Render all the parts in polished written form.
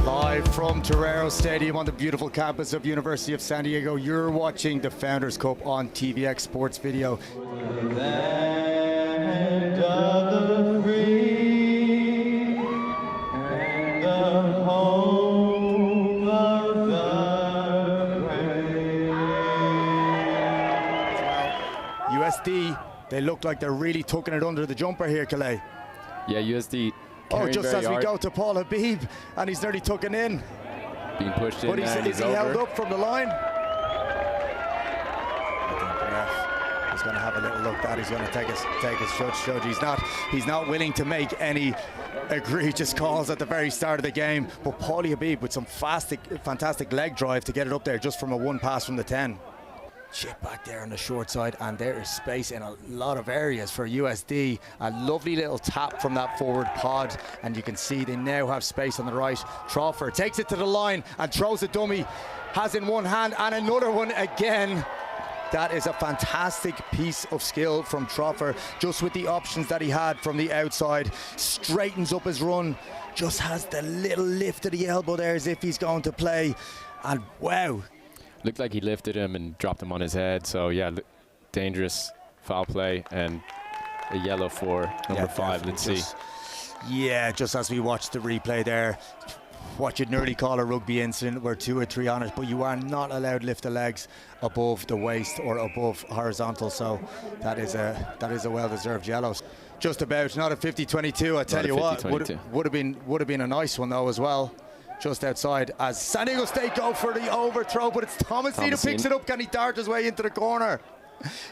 Live from Torero Stadium on the beautiful campus of University of San Diego, you're watching the Founders Cup on TVX Sports Video. Land of the free and the home of the brave. Well, USD, they look like they're really tucking it under the jumper here, Calais. Yeah, USD. Oh, just as we hard. go to Paul Habib, and he's nearly tucking in. Being pushed in, But is he held up from the line? I think the ref is going to have a little look at. He's going to take his judge. He's not willing to make any egregious calls at the very start of the game. But Paulie Habib with some fantastic leg drive to get it up there just from a one pass from the 10. Chip back there on the short side, and there is space in a lot of areas for USD. A lovely little tap from that forward pod, and you can see they now have space on the right. Troffer takes it to the line and throws a dummy, has in one hand and another one again. That is a fantastic piece of skill from Troffer, just with the options that he had from the outside. Straightens up his run, just has the little lift of the elbow there as if he's going to play, and wow. Looked like he lifted him and dropped him on his head. So, yeah, dangerous foul play and a yellow for number 5. Let's see. Yeah, just as we watched the replay there, what you'd nearly call a rugby incident where 2 or 3 on it, but you are not allowed to lift the legs above the waist or above horizontal. So that is a well-deserved yellow. Just about, not a 50-22. I tell you what, would have been a nice one though as well. Just outside as San Diego State go for the overthrow, but it's Thomasin who picks it up. Can he dart his way into the corner?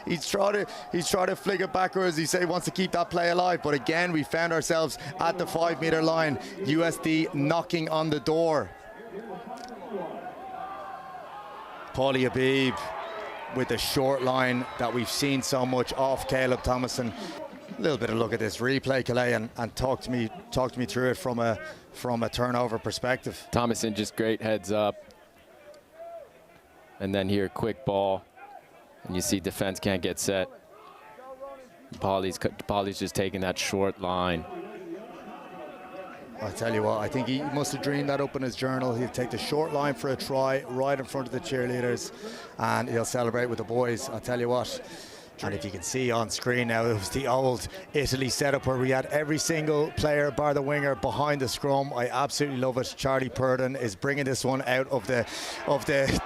He's trying to flick it backwards. He wants to keep that play alive, but again we found ourselves at the 5-meter line. USD knocking on the door. Paulie Habib with the short line that we've seen so much off Caleb Thomasin. A little bit of look at this replay, Calais, and talk to me through it from a turnover perspective. Thomasin just great heads up, and then here quick ball, and you see defense can't get set. Paulie's just taking that short line. I tell you what, I think he must have dreamed that up in his journal. He'll take the short line for a try right in front of the cheerleaders, and he'll celebrate with the boys. I tell you what. And if you can see on screen now, it was the old Italy setup where we had every single player bar the winger behind the scrum. I absolutely love it. Charlie Purdon is bringing this one out of the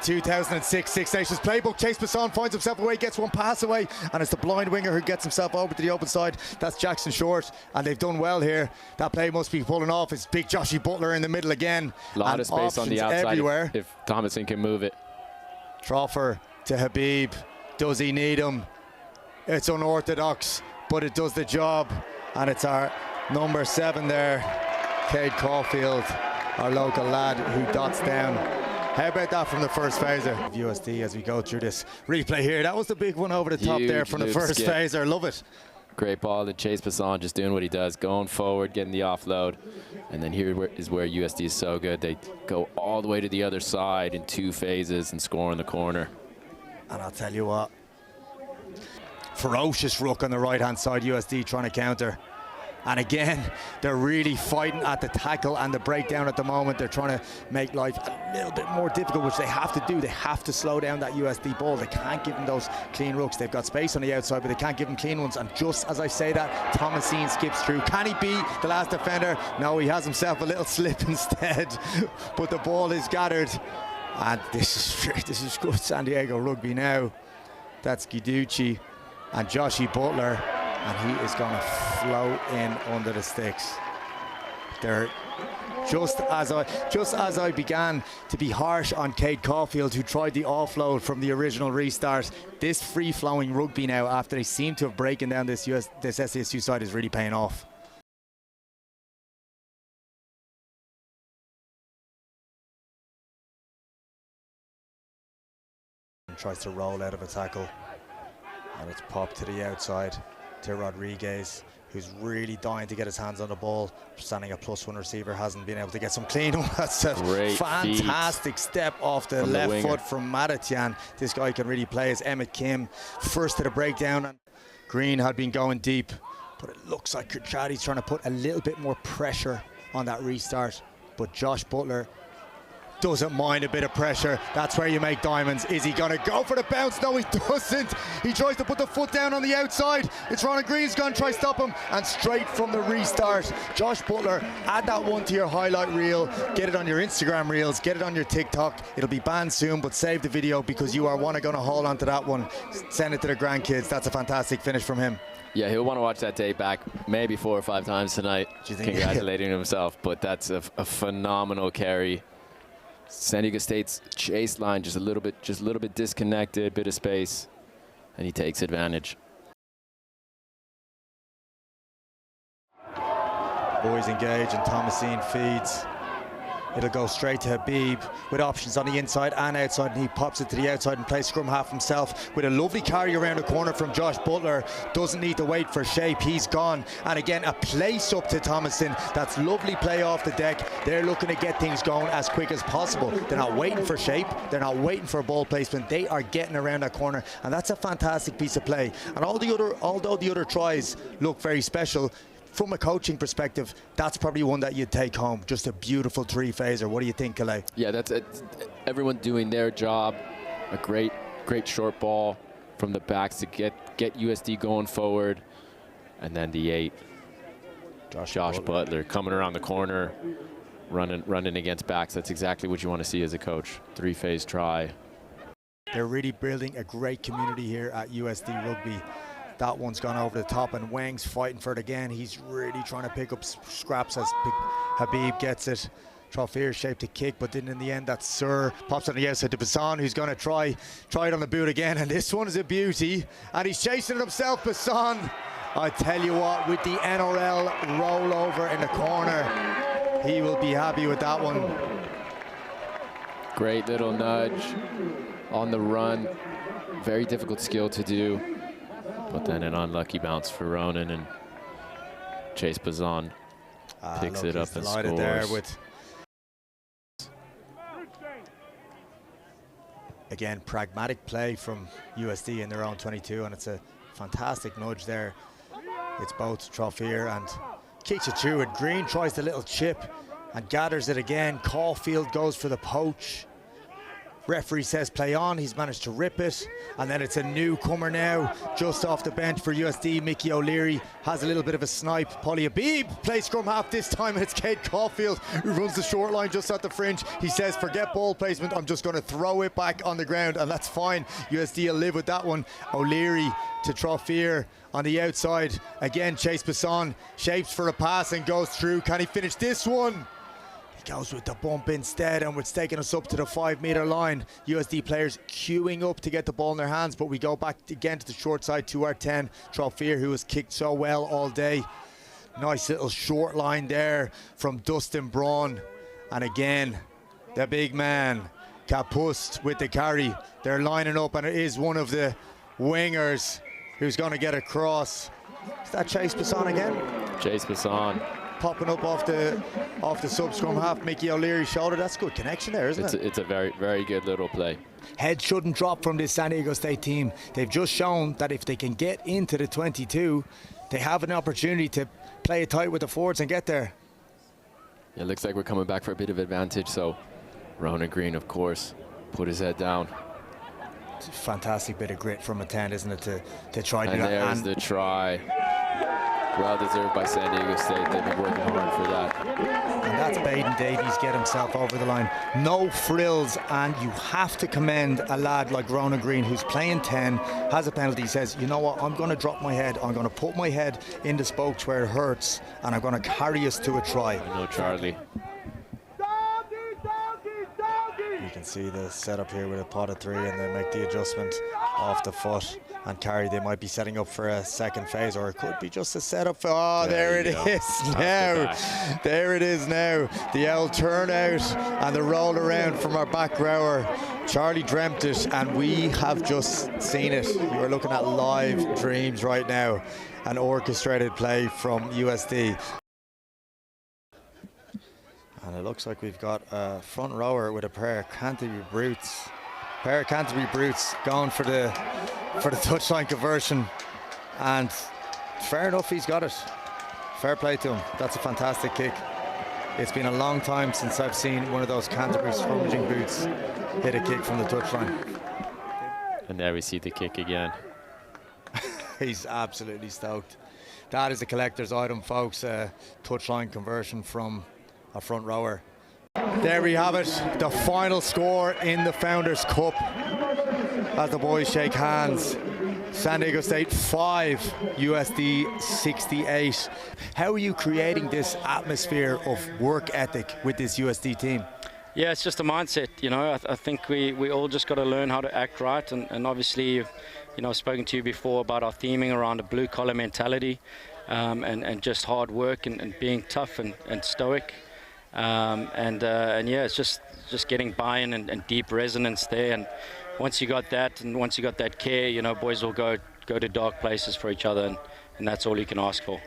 2006 Six Nations playbook. Chase Basson finds himself away, gets one pass away, and it's the blind winger who gets himself over to the open side. That's Jackson Short, and they've done well here. That play must be pulling off. It's big Joshy Butler in the middle again. A lot of space on the outside everywhere. If Thomasin can move it. Troffer to Habib. Does he need him? It's unorthodox, but it does the job, and it's our number 7 there, Cade Caulfield, our local lad who dots down. How about that from the first phaser of USD as we go through this replay here? That was the big one over the top there from the first phaser. Love it. Great ball to Chase Basson, just doing what he does, going forward, getting the offload. And then here is where USD is so good. They go all the way to the other side in 2 phases and score in the corner. And I'll tell you what, ferocious ruck on the right-hand side, USD trying to counter. And again, they're really fighting at the tackle and the breakdown at the moment. They're trying to make life a little bit more difficult, which they have to do. They have to slow down that USD ball. They can't give them those clean rucks. They've got space on the outside, but they can't give them clean ones. And just as I say that, Thomasin skips through. Can he be the last defender? No, he has himself a little slip instead. But the ball is gathered. And this is good San Diego rugby now. That's Guiducci and Joshy Butler, and he is going to float in under the sticks. They're just as I began to be harsh on Cade Caulfield, who tried the offload from the original restart. This free-flowing rugby now, after they seem to have broken down this SDSU side, is really paying off. And tries to roll out of a tackle. And it's popped to the outside to Rodriguez, who's really dying to get his hands on the ball. Standing at +1 receiver, hasn't been able to get some clean. That's a fantastic step off the left foot from Madatian. This guy can really play as Emmett Kim. First to the breakdown. Green had been going deep, but it looks like Kirkcaldy's trying to put a little bit more pressure on that restart. But Josh Butler doesn't mind a bit of pressure. That's where you make diamonds. Is he going to go for the bounce? No, he doesn't. He tries to put the foot down on the outside. It's Ronan Green's going to try to stop him, and straight from the restart, Josh Butler, add that one to your highlight reel, get it on your Instagram reels, get it on your TikTok. It'll be banned soon, but save the video because you are going to hold on to that one. Send it to the grandkids. That's a fantastic finish from him. Yeah, he'll want to watch that tape back maybe 4 or 5 times tonight, congratulating himself. But that's a phenomenal carry. San Diego State's chase line just a little bit disconnected, bit of space, and he takes advantage. Boys engage and Thomasine feeds. It'll go straight to Habib with options on the inside and outside, and he pops it to the outside and plays scrum half himself with a lovely carry around the corner from Josh Butler. Doesn't need to wait for shape, he's gone. And again, a place up to Thomason. That's lovely play off the deck. They're looking to get things going as quick as possible. They're not waiting for shape, they're not waiting for ball placement, they are getting around that corner, and that's a fantastic piece of play. And although the other tries look very special, from a coaching perspective, that's probably one that you'd take home. Just a beautiful three-phaser. What do you think, Calais? Yeah, that's it. Everyone doing their job. A great short ball from the backs to get USD going forward. And then the 8, Josh Butler coming around the corner, running against backs. That's exactly what you want to see as a coach. Three-phase try. They're really building a great community here at USD Rugby. That one's gone over the top, and Wang's fighting for it again. He's really trying to pick up scraps as Habib gets it. Trofeer shaped a kick, but then in the end, that Sir pops on the outside to Bassan, who's going to try it on the boot again. And this one is a beauty, and he's chasing it himself, Bassan. I tell you what, with the NRL rollover in the corner, he will be happy with that one. Great little nudge on the run. Very difficult skill to do. But then an unlucky bounce for Ronan, and Chase Bazan picks it up and scores. There with again, pragmatic play from USD in their own 22, and it's a fantastic nudge there. It's both Trofeer and kicks it through it. Green tries the little chip and gathers it again. Caulfield goes for the poach. Referee says play on. He's managed to rip it, and then it's a newcomer now just off the bench for USD. Mickey O'Leary has a little bit of a snipe. Polly Habib plays scrum half this time, and it's Kate Caulfield who runs the short line just at the fringe. He says forget ball placement, I'm just going to throw it back on the ground, and that's fine. USD will live with that one. O'Leary to Trofeer on the outside. Again, Chase Bassan shapes for a pass and goes through. Can he finish this one? Goes with the bump instead, and it's taking us up to the 5-meter line. USD players queuing up to get the ball in their hands, but we go back again to the short side to our 10. Trofeer, who has kicked so well all day. Nice little short line there from Dustin Braun. And again, the big man, Kapust, with the carry. They're lining up, and it is one of the wingers who's going to get across. Is that Chase Bassan again? Chase Bassan. Popping up off the sub scrum half, Mickey O'Leary's shoulder. That's good connection there, isn't it? It's a very, very good little play. Head shouldn't drop from this San Diego State team. They've just shown that if they can get into the 22, they have an opportunity to play it tight with the forwards and get there. It looks like we're coming back for a bit of advantage, so Ronan Green, of course, put his head down. It's a fantastic bit of grit from a 10, isn't it, to try to do that. And there's the try. Well deserved by San Diego State. They've been working hard for that. And that's Baden Davies get himself over the line. No frills, and you have to commend a lad like Ronan Green, who's playing 10, has a penalty, says, you know what, I'm going to drop my head, I'm going to put my head in the spokes where it hurts, and I'm going to carry us to a try. I know, Charlie. You can see the setup here with a pot of 3, and they make the adjustment off the foot and carry. They might be setting up for a second phase, or it could be just a setup for, oh, there it is now. There it is now. The old turnout and the roll around from our back rower. Charlie dreamt it, and we have just seen it. You are looking at live dreams right now. An orchestrated play from USD. And it looks like we've got a front rower with a pair of Canterbury Brutes. Pair of Canterbury Brutes going for the touchline conversion. And fair enough, he's got it. Fair play to him. That's a fantastic kick. It's been a long time since I've seen one of those Canterbury scrummaging boots hit a kick from the touchline. And there we see the kick again. He's absolutely stoked. That is a collector's item, folks. Touchline conversion from a front rower. There we have it, the final score in the Founders Cup as the boys shake hands. San Diego State 5, USD 68. How are you creating this atmosphere of work ethic with this USD team? Yeah, it's just a mindset, you know. I think we all just got to learn how to act right, and obviously, you know, I've spoken to you before about our theming around a blue-collar mentality, and just hard work and being tough and stoic, and yeah, it's just getting buy-in and deep resonance there. And once you got that, and once you got that care, you know, boys will go to dark places for each other, and that's all you can ask for.